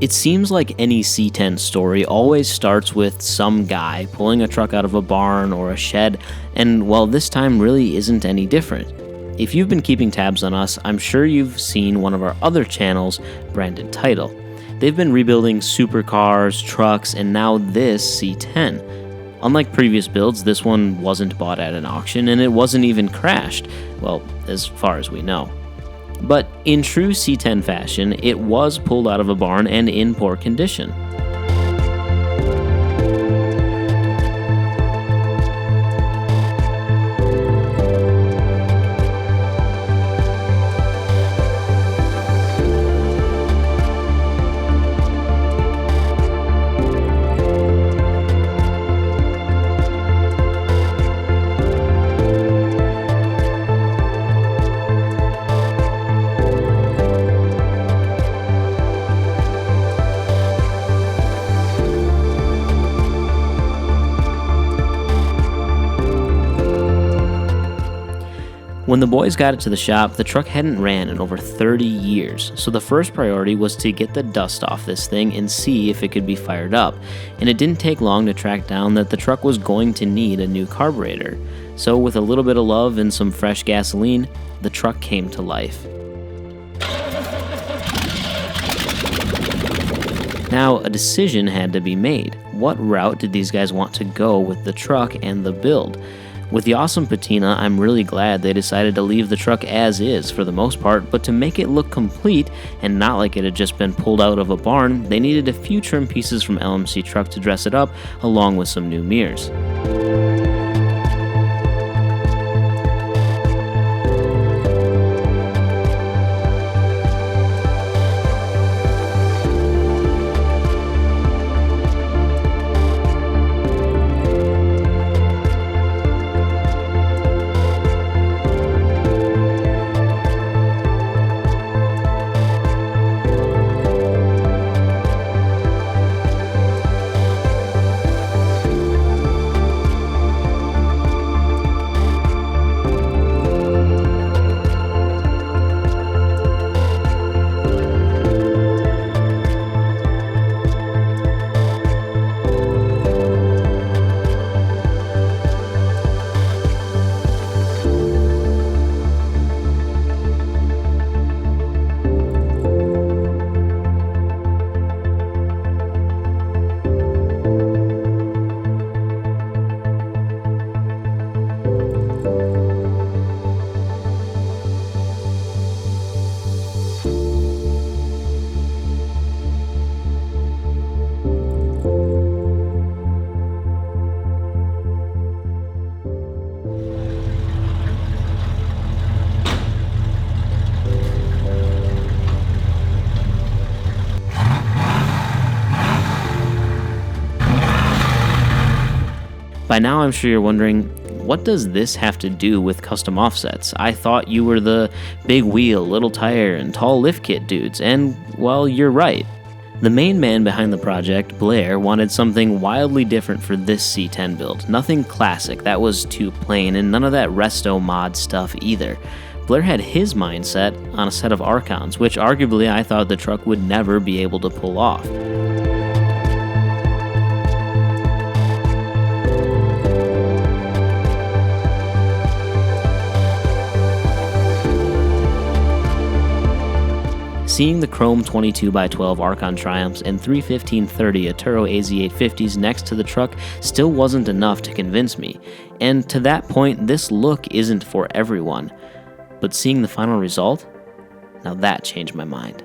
It seems like any C10 story always starts with some guy pulling a truck out of a barn or a shed, and well, this time really isn't any different. If you've been keeping tabs on us, I'm sure you've seen one of our other channels, Branded Title. They've been rebuilding supercars, trucks, and now this C10. Unlike previous builds, this one wasn't bought at an auction, and it wasn't even crashed, well, as far as we know. But in true C10 fashion, it was pulled out of a barn and in poor condition. When the boys got it to the shop, the truck hadn't ran in over 30 years, so the first priority was to get the dust off this thing and see if it could be fired up, and it didn't take long to track down that the truck was going to need a new carburetor. So with a little bit of love and some fresh gasoline, the truck came to life. Now, a decision had to be made. What route did these guys want to go with the truck and the build? With the awesome patina, I'm really glad they decided to leave the truck as is for the most part, but to make it look complete and not like it had just been pulled out of a barn, they needed a few trim pieces from LMC Truck to dress it up, along with some new mirrors. By now I'm sure you're wondering, what does this have to do with custom offsets? I thought you were the big wheel, little tire, and tall lift kit dudes, and well, you're right. The main man behind the project, Blair, wanted something wildly different for this C10 build. Nothing classic, that was too plain, and none of that resto mod stuff either. Blair had his mindset on a set of Arkons, which arguably I thought the truck would never be able to pull off. Seeing the chrome 22x12 ARKON Triumphs and 315/30 Atturo AZ850s next to the truck still wasn't enough to convince me, and to that point, this look isn't for everyone. But seeing the final result, now that changed my mind.